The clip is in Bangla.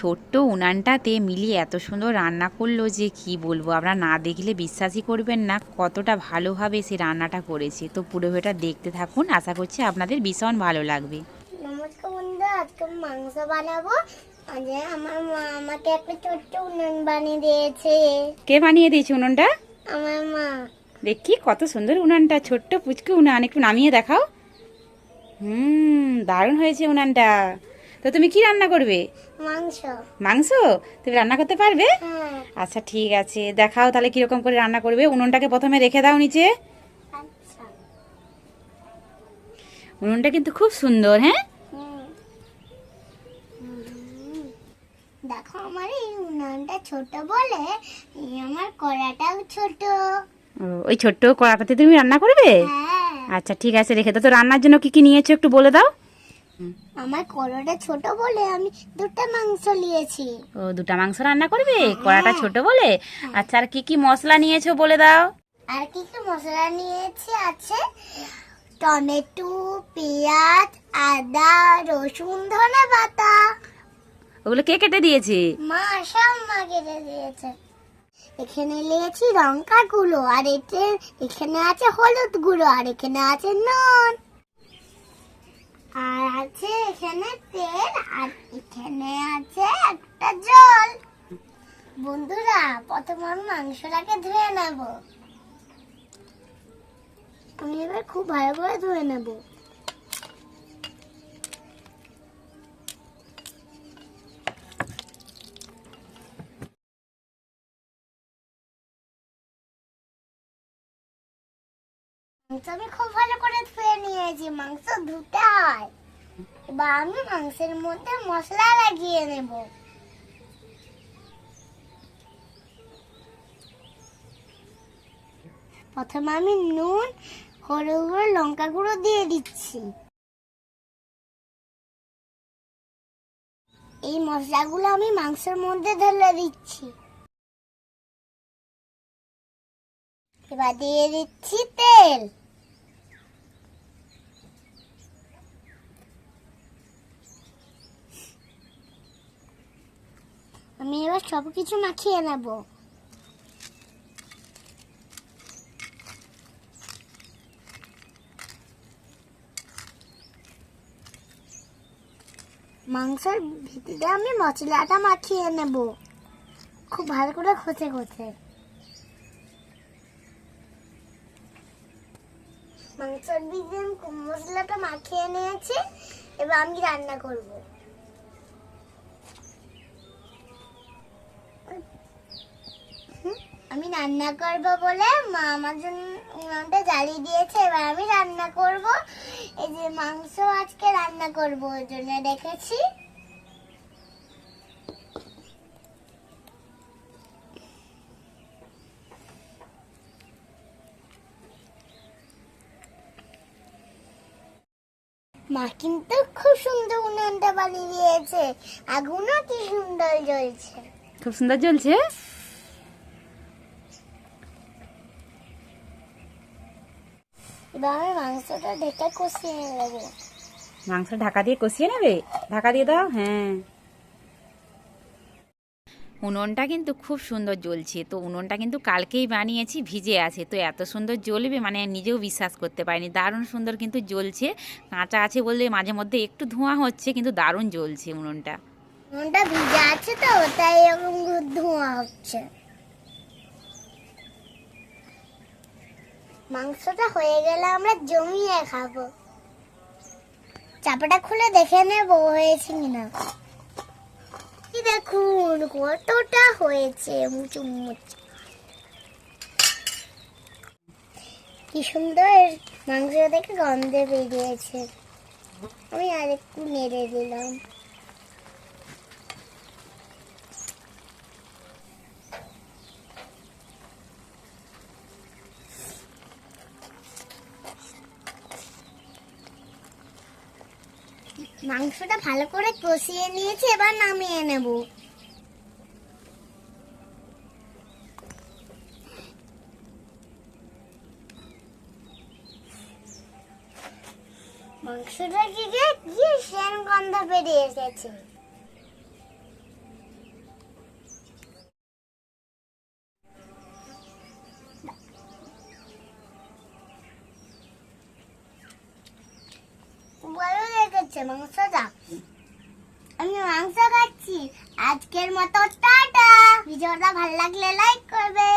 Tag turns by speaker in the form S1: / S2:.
S1: ছোট্ট উনানটাতে মিলি এত সুন্দর রান্না করলো যে কি বলবো, আপনারা না দেখলে বিশ্বাসই করবেন না কতটা ভালোভাবে সে রান্নাটা করেছে। তো পুরো ভিডিওটা দেখতে থাকুন, আশা করছি আপনাদের ভীষণ ভালো লাগবে।
S2: নমস্কার বন্ধুরা, আজকে মাংস বানাবো। আজ আমার মা আমাকে একটা ছোট্ট উনুন বানিয়ে দিয়েছে।
S1: কে বানিয়ে দিয়েছে উনুনটা?
S2: আমার মা।
S1: দেখি কত সুন্দর উনানটা, ছোট্ট পুচকে উনান, একটু নামিয়ে দেখাও। দারুণ হয়েছে উনানটা। তো তুমি কি রান্না করবে?
S2: মাংস।
S1: মাংস? তুমি রান্না করতে পারবে?
S2: হ্যাঁ।
S1: আচ্ছা ঠিক আছে, দেখাও তাহলে কিরকম করে রান্না করবে। উনুনটাকে প্রথমে রেখে দাও নিচে।
S2: আচ্ছা।
S1: উনুনটা কিন্তু খুব সুন্দর। হ্যাঁ,
S2: দেখো আমার এই উনুনটা ছোট বলে আমার কড়াটাও ছোট।
S1: ওই ছোট্ট কড়াটাতে তুমি রান্না করবে?
S2: হ্যাঁ।
S1: আচ্ছা ঠিক আছে, রেখে দাও। তো রান্নার জন্য কি কি নিয়েছো একটু বলে দাও।
S2: আমার কড়াটা ছোট বলে আমি দুটো মাংস নিয়েছি।
S1: ও, দুটা মাংস রান্না করবে, কড়াটা ছোট বলে। আচ্ছা, আর কি কি মশলা নিয়েছো বলে দাও।
S2: আর কি কি মশলা নিয়েছি আছে টমেটো, পেঁয়াজ, আদা, রসুন, ধনে পাতা।
S1: ওগুলো কে কেটে দিয়েছে?
S2: মা সব মা কেটে দিয়েছে। এখানে নিয়েছি লঙ্কা গুঁড়ো, আর এখানে আছে হলুদ গুঁড়ো, আর এখানে আছে নুন, আর আছে এখানে তেল, আর এখানে আছে একটা জল। বন্ধুরা, প্রথমে আমি মাংসটাকে ধুয়ে নেব। আমি এবার খুব ভালো করে ধুয়ে নেব। মাংস আমি খুব ভালো করে ধুয়ে নিয়েছি। মাংস ধুতে হয়। এবার আমি মাংসের মধ্যে মশলা লাগিয়ে নেব। প্রথমে আমি নুন, হলুদ গুঁড়ো, লঙ্কা গুঁড়ো দিয়ে দিচ্ছি। এই মশলাগুলো আমি মাংসের মধ্যে ঢেলে দিচ্ছি। এবার দিয়ে দিচ্ছি তেল। আমি এবার সবকিছু মাখিয়ে নেব। মাংসের ভিতরে আমি মশলাটা মাখিয়ে নেব খুব ভালো করে ঘষে ঘষে। মাংসের ভিতরে মশলাটা মাখিয়ে নিয়েছি। এবার আমি রান্না করব। আমি রান্না করব বলে মা আমার জন্য উনুনটা জ্বালিয়ে দিয়েছে। এবার আমি রান্না করব। এই যে মাংস আজকে রান্না করব, ওই জন্য রেখেছি। মা কিন্তু খুব সুন্দর উনুনটা বানিয়ে দিয়েছে। আগুনও কি সুন্দর জ্বলছে।
S1: খুব সুন্দর জ্বলছে।
S2: এবার আমি মাংসটা ঢেকে কষিয়ে নেব।
S1: মাংস ঢাকা দিয়ে কষিয়ে নেবে? ঢাকা দিয়ে দাও। হ্যাঁ, উনুনটা কিন্তু খুব সুন্দর জ্বলছে। তো উনুনটা কিন্তু কালকেই বানিয়েছি, ভিজে আছে। তো এত সুন্দর জ্বলবে মানে নিজেও বিশ্বাস করতে পারিনি। দারুণ সুন্দর কিন্তু জ্বলছে। কাঁচা আছে বললে মাঝে মধ্যে একটু ধোঁয়া হচ্ছে, কিন্তু দারুণ জ্বলছে উনুনটা।
S2: উনুনটা ভিজে আছে তো, তাই এরকম ধোঁয়া হচ্ছে। মাংসটা হয়ে গেলে আমরা জমিয়ে খাবো। চাপাটা খুলে দেখে নেব হয়েছে কিনা। দেখুন কতটা হয়েছে, মুচমুচে। কি সুন্দর মাংস থেকে গন্ধে বেরিয়েছে। আমি আরেকটু নেড়ে দিলাম। মাংসটা ভালো করে কষিয়ে নিয়েছি, এবার নামিয়ে নেব। মাংসটা কি সেন গন্ধ বেরিয়ে এসেছে। হচ্ছে মাংসটা। আমি মাংস খাচ্ছি। আজকের মতো টাটা। ভিডিওটা ভালো লাগলে লাইক করবে।